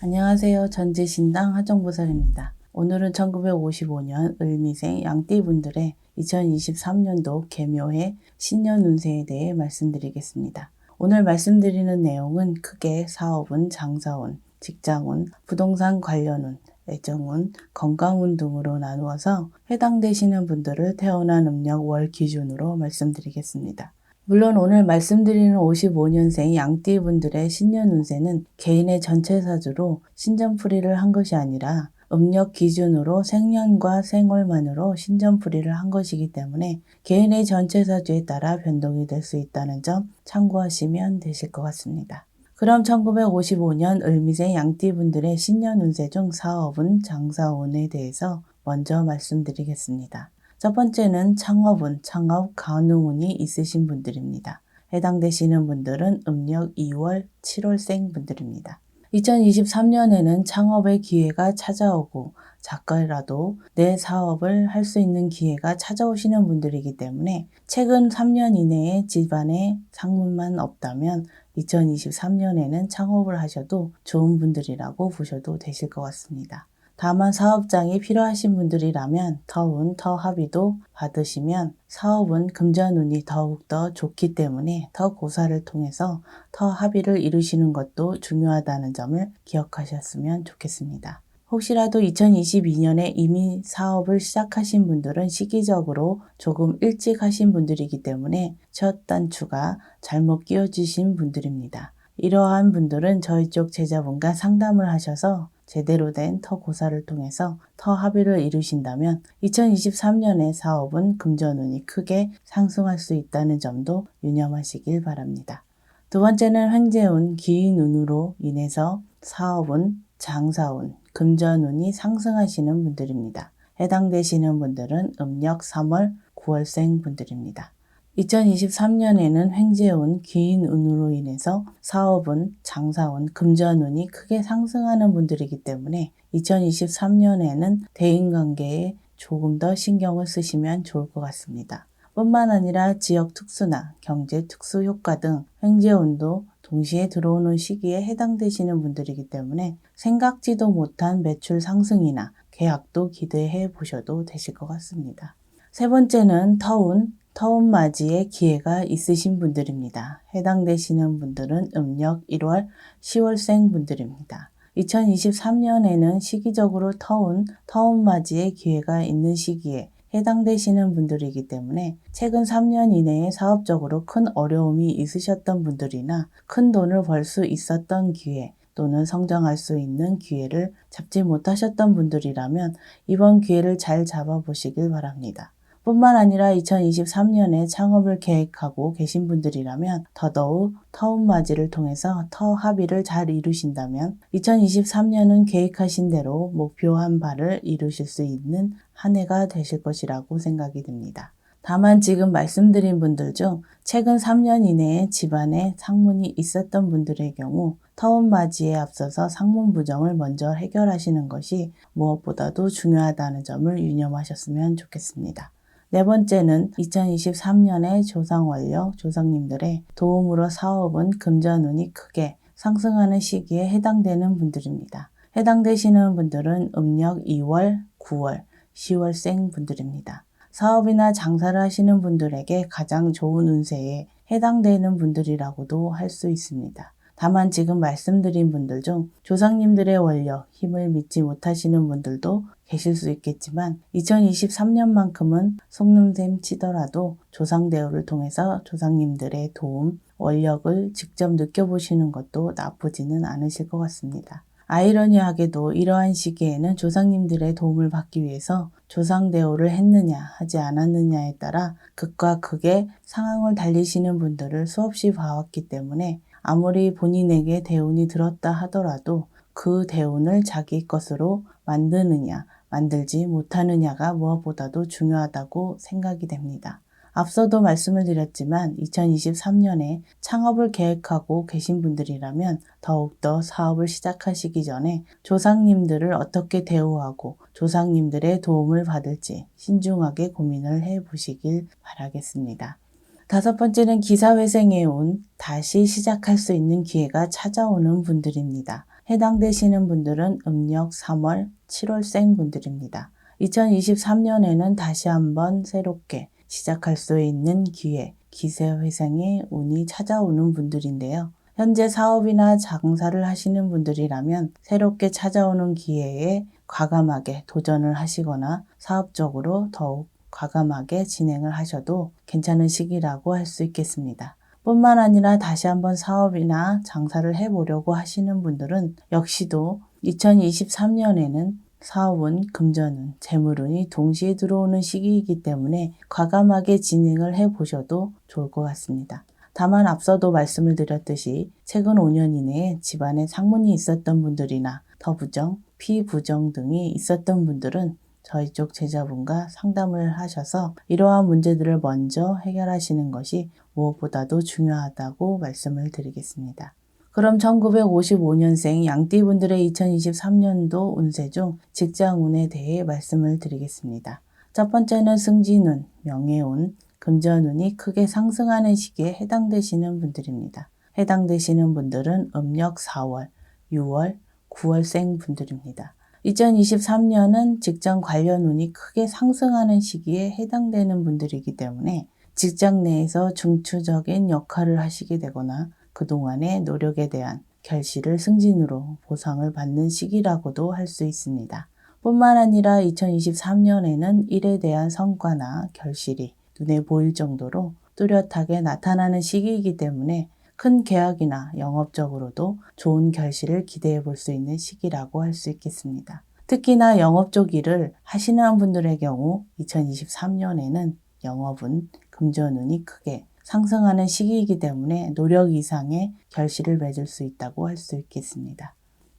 안녕하세요. 전지신당 하정보살입니다. 오늘은 1955년 을미생 양띠분들의 2023년도 개묘해 신년 운세에 대해 말씀드리겠습니다. 오늘 말씀드리는 내용은 크게 사업운, 장사운, 직장운, 부동산 관련운, 애정운, 건강운 등으로 나누어서 해당되시는 분들을 태어난 음력 월 기준으로 말씀드리겠습니다. 물론 오늘 말씀드리는 55년생 양띠분들의 신년 운세는 개인의 전체 사주로 신전풀이를 한 것이 아니라 음력 기준으로 생년과 생월만으로 신전풀이를 한 것이기 때문에 개인의 전체 사주에 따라 변동이 될 수 있다는 점 참고하시면 되실 것 같습니다. 그럼 1955년 을미생 양띠분들의 신년 운세 중 사업운, 장사운에 대해서 먼저 말씀드리겠습니다. 첫 번째는 창업운, 창업 가능운이 있으신 분들입니다. 해당되시는 분들은 음력 2월, 7월생 분들입니다. 2023년에는 창업의 기회가 찾아오고 작가라도 내 사업을 할 수 있는 기회가 찾아오시는 분들이기 때문에 최근 3년 이내에 집안에 상문만 없다면 2023년에는 창업을 하셔도 좋은 분들이라고 보셔도 되실 것 같습니다. 다만 사업장이 필요하신 분들이라면 터운, 터합의도 받으시면 사업은 금전운이 더욱더 좋기 때문에 터고사를 통해서 터합의를 이루시는 것도 중요하다는 점을 기억하셨으면 좋겠습니다. 혹시라도 2022년에 이미 사업을 시작하신 분들은 시기적으로 조금 일찍 하신 분들이기 때문에 첫 단추가 잘못 끼워지신 분들입니다. 이러한 분들은 저희 쪽 제자분과 상담을 하셔서 제대로 된 터고사를 통해서 터합의를 이루신다면 2023년의 사업은 금전운이 크게 상승할 수 있다는 점도 유념하시길 바랍니다. 두 번째는 횡재운, 기인운으로 인해서 사업운, 장사운, 금전운이 상승하시는 분들입니다. 해당되시는 분들은 음력 3월, 9월생 분들입니다. 2023년에는 횡재운, 기인운으로 인해서 사업운, 장사운, 금전운이 크게 상승하는 분들이기 때문에 2023년에는 대인관계에 조금 더 신경을 쓰시면 좋을 것 같습니다. 뿐만 아니라 지역 특수나 경제 특수 효과 등 횡재운도 동시에 들어오는 시기에 해당되시는 분들이기 때문에 생각지도 못한 매출 상승이나 계약도 기대해 보셔도 되실 것 같습니다. 세 번째는 터운 맞이의 기회가 있으신 분들입니다. 해당되시는 분들은 음력 1월, 10월생 분들입니다. 2023년에는 시기적으로 터운 맞이의 기회가 있는 시기에 해당되시는 분들이기 때문에 최근 3년 이내에 사업적으로 큰 어려움이 있으셨던 분들이나 큰 돈을 벌 수 있었던 기회 또는 성장할 수 있는 기회를 잡지 못하셨던 분들이라면 이번 기회를 잘 잡아보시길 바랍니다. 뿐만 아니라 2023년에 창업을 계획하고 계신 분들이라면 더더욱 터운맞이를 통해서 터합의를 잘 이루신다면 2023년은 계획하신 대로 목표한 바를 이루실 수 있는 한 해가 되실 것이라고 생각이 듭니다. 다만 지금 말씀드린 분들 중 최근 3년 이내에 집안에 상문이 있었던 분들의 경우 터운맞이에 앞서서 상문 부정을 먼저 해결하시는 것이 무엇보다도 중요하다는 점을 유념하셨으면 좋겠습니다. 네 번째는 2023년의 조상원력, 조상님들의 도움으로 사업은 금전운이 크게 상승하는 시기에 해당되는 분들입니다. 해당되시는 분들은 음력 2월, 9월, 10월생 분들입니다. 사업이나 장사를 하시는 분들에게 가장 좋은 운세에 해당되는 분들이라고도 할 수 있습니다. 다만 지금 말씀드린 분들 중 조상님들의 원력, 힘을 믿지 못하시는 분들도 계실 수 있겠지만 2023년만큼은 속눈샘 치더라도 조상대우를 통해서 조상님들의 도움, 원력을 직접 느껴보시는 것도 나쁘지는 않으실 것 같습니다. 아이러니하게도 이러한 시기에는 조상님들의 도움을 받기 위해서 조상대우를 했느냐 하지 않았느냐에 따라 극과 극의 상황을 달리시는 분들을 수없이 봐왔기 때문에 아무리 본인에게 대운이 들었다 하더라도 그 대운을 자기 것으로 만드느냐, 만들지 못하느냐가 무엇보다도 중요하다고 생각이 됩니다. 앞서도 말씀을 드렸지만 2023년에 창업을 계획하고 계신 분들이라면 더욱더 사업을 시작하시기 전에 조상님들을 어떻게 대우하고 조상님들의 도움을 받을지 신중하게 고민을 해보시길 바라겠습니다. 다섯 번째는 기사회생에 온 다시 시작할 수 있는 기회가 찾아오는 분들입니다. 해당되시는 분들은 음력 3월, 7월생 분들입니다. 2023년에는 다시 한번 새롭게 시작할 수 있는 기회, 기세회생의 운이 찾아오는 분들인데요. 현재 사업이나 장사를 하시는 분들이라면 새롭게 찾아오는 기회에 과감하게 도전을 하시거나 사업적으로 더욱 과감하게 진행을 하셔도 괜찮은 시기라고 할 수 있겠습니다. 뿐만 아니라 다시 한번 사업이나 장사를 해보려고 하시는 분들은 역시도 2023년에는 사업은 금전운, 재물운이 동시에 들어오는 시기이기 때문에 과감하게 진행을 해보셔도 좋을 것 같습니다. 다만 앞서도 말씀을 드렸듯이 최근 5년 이내에 집안에 상문이 있었던 분들이나 터부정, 피부정 등이 있었던 분들은 저희 쪽 제자분과 상담을 하셔서 이러한 문제들을 먼저 해결하시는 것이 무엇보다도 중요하다고 말씀을 드리겠습니다. 그럼 1955년생 양띠분들의 2023년도 운세 중 직장운에 대해 말씀을 드리겠습니다. 첫 번째는 승진운, 명예운, 금전운이 크게 상승하는 시기에 해당되시는 분들입니다. 해당되시는 분들은 음력 4월, 6월, 9월생 분들입니다. 2023년은 직장 관련 운이 크게 상승하는 시기에 해당되는 분들이기 때문에 직장 내에서 중추적인 역할을 하시게 되거나 그동안의 노력에 대한 결실을 승진으로 보상을 받는 시기라고도 할 수 있습니다. 뿐만 아니라 2023년에는 일에 대한 성과나 결실이 눈에 보일 정도로 뚜렷하게 나타나는 시기이기 때문에 큰 계약이나 영업적으로도 좋은 결실을 기대해 볼 수 있는 시기라고 할 수 있겠습니다. 특히나 영업 쪽 일을 하시는 분들의 경우 2023년에는 영업은 금전운이 크게 상승하는 시기이기 때문에 노력 이상의 결실을 맺을 수 있다고 할 수 있겠습니다.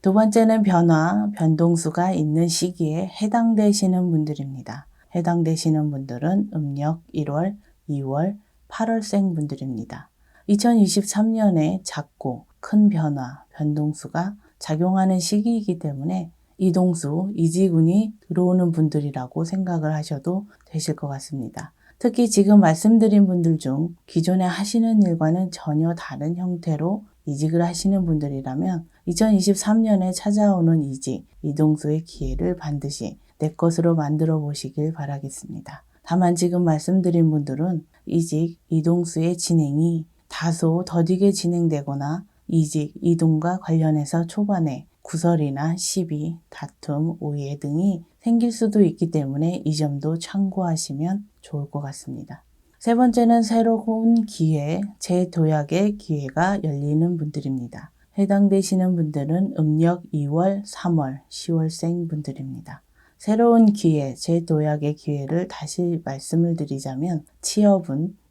두 번째는 변화, 변동수가 있는 시기에 해당되시는 분들입니다. 해당되시는 분들은 음력 1월, 2월, 8월생 분들입니다. 2023년에 작고 큰 변화, 변동수가 작용하는 시기이기 때문에 이동수, 이직운이 들어오는 분들이라고 생각을 하셔도 되실 것 같습니다. 특히 지금 말씀드린 분들 중 기존에 하시는 일과는 전혀 다른 형태로 이직을 하시는 분들이라면 2023년에 찾아오는 이직, 이동수의 기회를 반드시 내 것으로 만들어 보시길 바라겠습니다. 다만 지금 말씀드린 분들은 이직, 이동수의 진행이 다소 더디게 진행되거나 이직, 이동과 관련해서 초반에 구설이나 시비, 다툼, 오해 등이 생길 수도 있기 때문에 이 점도 참고하시면 좋을 것 같습니다. 세 번째는 새로운 기회, 재도약의 기회가 열리는 분들입니다. 해당되시는 분들은 음력 2월, 3월, 10월생 분들입니다. 새로운 기회, 재도약의 기회를 다시 말씀을 드리자면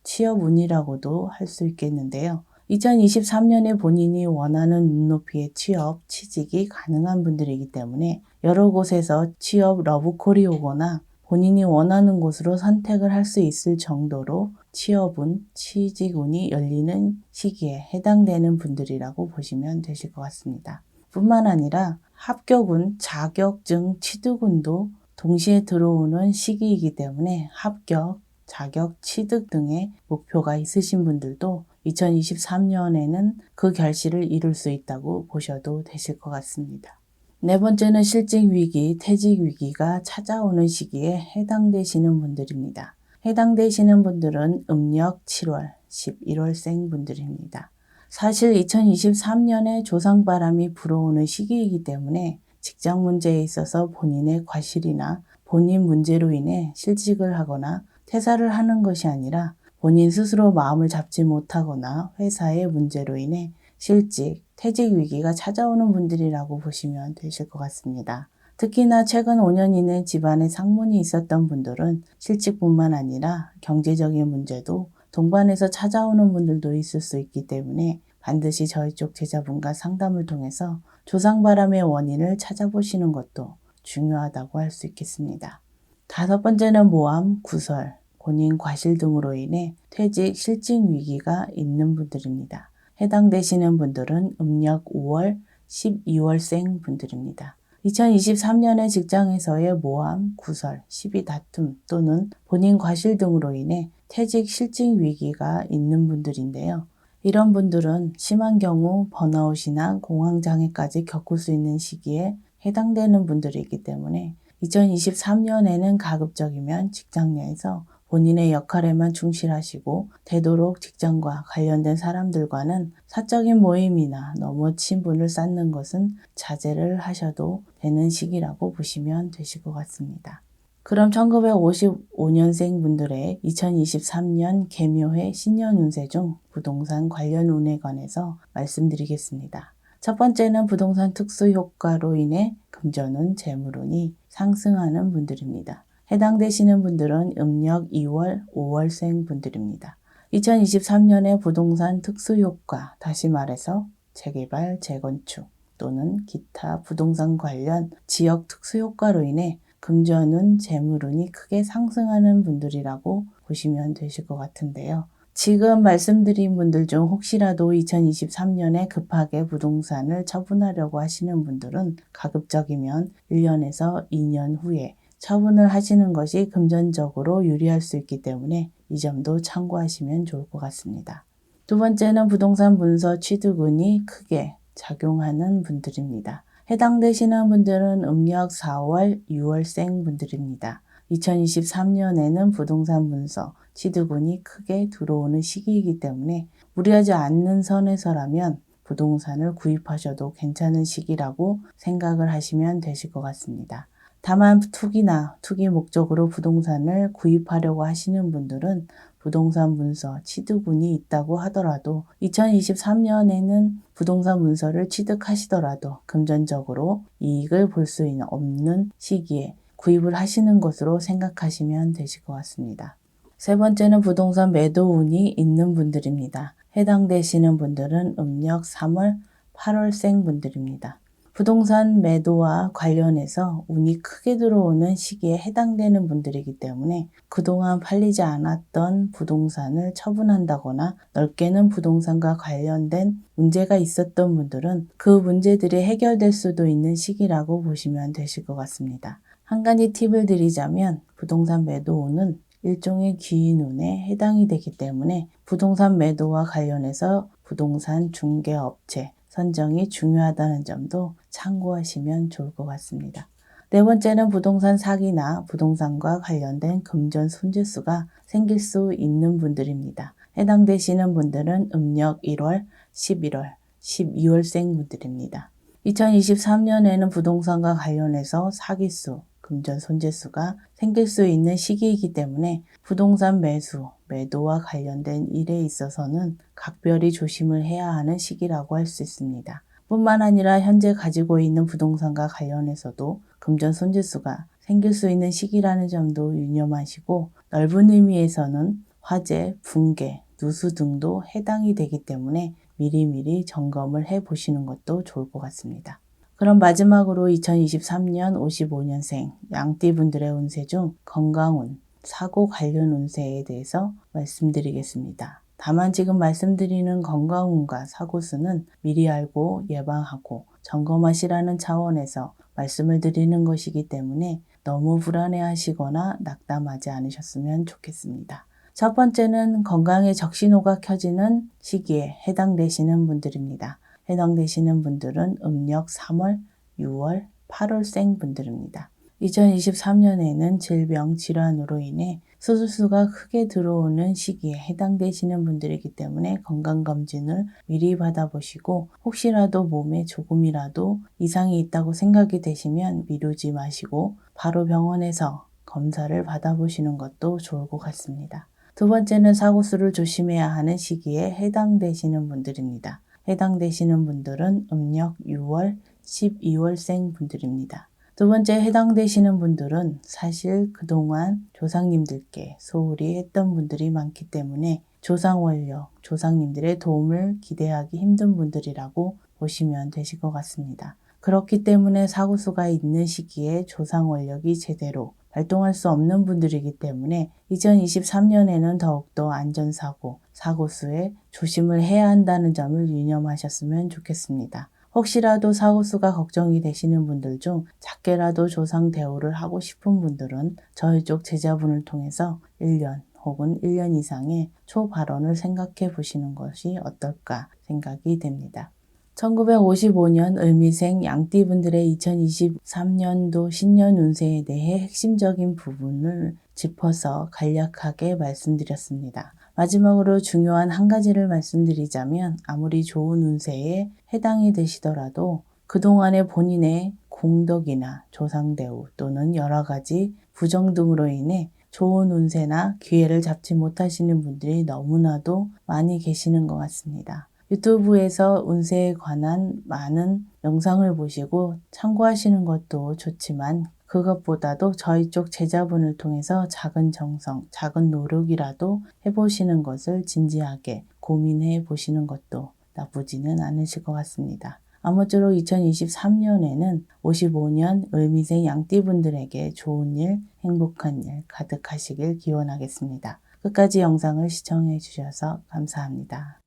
취업운이라고도 할 수 있겠는데요. 2023년에 본인이 원하는 눈높이의 취업, 취직이 가능한 분들이기 때문에 여러 곳에서 취업 러브콜이 오거나 본인이 원하는 곳으로 선택을 할 수 있을 정도로 취업운, 취직운이 열리는 시기에 해당되는 분들이라고 보시면 되실 것 같습니다. 뿐만 아니라 합격운, 자격증 취득운도 동시에 들어오는 시기이기 때문에 합격, 자격, 취득 등의 목표가 있으신 분들도 2023년에는 그 결실을 이룰 수 있다고 보셔도 되실 것 같습니다. 네 번째는 실직 위기, 퇴직 위기가 찾아오는 시기에 해당되시는 분들입니다. 해당되시는 분들은 음력 7월, 11월생 분들입니다. 사실 2023년에 조상바람이 불어오는 시기이기 때문에 직장 문제에 있어서 본인의 과실이나 본인 문제로 인해 실직을 하거나 퇴사를 하는 것이 아니라 본인 스스로 마음을 잡지 못하거나 회사의 문제로 인해 실직, 퇴직 위기가 찾아오는 분들이라고 보시면 되실 것 같습니다. 특히나 최근 5년 이내 집안에 상문이 있었던 분들은 실직뿐만 아니라 경제적인 문제도 동반해서 찾아오는 분들도 있을 수 있기 때문에 반드시 저희 쪽 제자분과 상담을 통해서 조상바람의 원인을 찾아보시는 것도 중요하다고 할 수 있겠습니다. 다섯 번째는 모함, 구설, 본인 과실 등으로 인해 퇴직, 실직 위기가 있는 분들입니다. 해당되시는 분들은 음력 5월, 12월생 분들입니다. 2023년에 직장에서의 모함, 구설, 시비 다툼 또는 본인 과실 등으로 인해 퇴직, 실직 위기가 있는 분들인데요. 이런 분들은 심한 경우 번아웃이나 공황장애까지 겪을 수 있는 시기에 해당되는 분들이기 때문에 2023년에는 가급적이면 직장 내에서 본인의 역할에만 충실하시고 되도록 직장과 관련된 사람들과는 사적인 모임이나 너무 친분을 쌓는 것은 자제를 하셔도 되는 시기라고 보시면 되실 것 같습니다. 그럼 1955년생 분들의 2023년 개묘해 신년 운세 중 부동산 관련 운에 관해서 말씀드리겠습니다. 첫 번째는 부동산 특수 효과로 인해 금전운, 재물운이 상승하는 분들입니다. 해당되시는 분들은 음력 2월, 5월생 분들입니다. 2023년에 부동산 특수 효과, 다시 말해서 재개발, 재건축 또는 기타 부동산 관련 지역 특수 효과로 인해 금전운, 재물운이 크게 상승하는 분들이라고 보시면 되실 것 같은데요. 지금 말씀드린 분들 중 혹시라도 2023년에 급하게 부동산을 처분하려고 하시는 분들은 가급적이면 1년에서 2년 후에 처분을 하시는 것이 금전적으로 유리할 수 있기 때문에 이 점도 참고하시면 좋을 것 같습니다. 두 번째는 부동산 문서 취득운이 크게 작용하는 분들입니다. 해당되시는 분들은 음력 4월, 6월생 분들입니다. 2023년에는 부동산 문서 취득운이 크게 들어오는 시기이기 때문에 무리하지 않는 선에서라면 부동산을 구입하셔도 괜찮은 시기라고 생각을 하시면 되실 것 같습니다. 다만 투기나 투기 목적으로 부동산을 구입하려고 하시는 분들은 부동산 문서 취득운이 있다고 하더라도 2023년에는 부동산 문서를 취득하시더라도 금전적으로 이익을 볼 수 없는 시기에 구입을 하시는 것으로 생각하시면 되실 것 같습니다. 세 번째는 부동산 매도운이 있는 분들입니다. 해당되시는 분들은 음력 3월, 8월생 분들입니다. 부동산 매도와 관련해서 운이 크게 들어오는 시기에 해당되는 분들이기 때문에 그동안 팔리지 않았던 부동산을 처분한다거나 넓게는 부동산과 관련된 문제가 있었던 분들은 그 문제들이 해결될 수도 있는 시기라고 보시면 되실 것 같습니다. 한 가지 팁을 드리자면 부동산 매도운은 일종의 기인운에 해당이 되기 때문에 부동산 매도와 관련해서 부동산 중개업체 선정이 중요하다는 점도 참고하시면 좋을 것 같습니다. 네 번째는 부동산 사기나 부동산과 관련된 금전 손재수가 생길 수 있는 분들입니다. 해당되시는 분들은 음력 1월, 11월, 12월생 분들입니다. 2023년에는 부동산과 관련해서 사기수, 금전 손재수가 생길 수 있는 시기이기 때문에 부동산 매수, 매도와 관련된 일에 있어서는 각별히 조심을 해야 하는 시기라고 할 수 있습니다. 뿐만 아니라 현재 가지고 있는 부동산과 관련해서도 금전 손재수가 생길 수 있는 시기라는 점도 유념하시고 넓은 의미에서는 화재, 붕괴, 누수 등도 해당이 되기 때문에 미리미리 점검을 해보시는 것도 좋을 것 같습니다. 그럼 마지막으로 2023년 55년생 양띠분들의 운세 중 건강운, 사고 관련 운세에 대해서 말씀드리겠습니다. 다만 지금 말씀드리는 건강운과 사고수는 미리 알고 예방하고 점검하시라는 차원에서 말씀을 드리는 것이기 때문에 너무 불안해하시거나 낙담하지 않으셨으면 좋겠습니다. 첫 번째는 건강의 적신호가 켜지는 시기에 해당되시는 분들입니다. 해당되시는 분들은 음력 3월, 6월, 8월생 분들입니다. 2023년에는 질병, 질환으로 인해 수술수가 크게 들어오는 시기에 해당되시는 분들이기 때문에 건강검진을 미리 받아보시고 혹시라도 몸에 조금이라도 이상이 있다고 생각이 되시면 미루지 마시고 바로 병원에서 검사를 받아보시는 것도 좋을 것 같습니다. 두 번째는 사고수를 조심해야 하는 시기에 해당되시는 분들입니다. 해당되시는 분들은 음력 6월, 12월생 분들입니다. 두 번째 해당되시는 분들은 사실 그동안 조상님들께 소홀히 했던 분들이 많기 때문에 조상원력, 조상님들의 도움을 기대하기 힘든 분들이라고 보시면 되실 것 같습니다. 그렇기 때문에 사고수가 있는 시기에 조상원력이 제대로 발동할 수 없는 분들이기 때문에 2023년에는 더욱더 안전사고, 사고수에 조심을 해야 한다는 점을 유념하셨으면 좋겠습니다. 혹시라도 사고수가 걱정이 되시는 분들 중 작게라도 조상 대우를 하고 싶은 분들은 저희 쪽 제자분을 통해서 1년 혹은 1년 이상의 초발원을 생각해 보시는 것이 어떨까 생각이 됩니다. 1955년 을미생 양띠분들의 2023년도 신년 운세에 대해 핵심적인 부분을 짚어서 간략하게 말씀드렸습니다. 마지막으로 중요한 한 가지를 말씀드리자면 아무리 좋은 운세에 해당이 되시더라도 그동안의 본인의 공덕이나 조상대우 또는 여러 가지 부정 등으로 인해 좋은 운세나 기회를 잡지 못하시는 분들이 너무나도 많이 계시는 것 같습니다. 유튜브에서 운세에 관한 많은 영상을 보시고 참고하시는 것도 좋지만 그것보다도 저희 쪽 제자분을 통해서 작은 정성, 작은 노력이라도 해보시는 것을 진지하게 고민해 보시는 것도 나쁘지는 않으실 것 같습니다. 아무쪼록 2023년에는 55년 을미생 양띠분들에게 좋은 일, 행복한 일 가득하시길 기원하겠습니다. 끝까지 영상을 시청해 주셔서 감사합니다.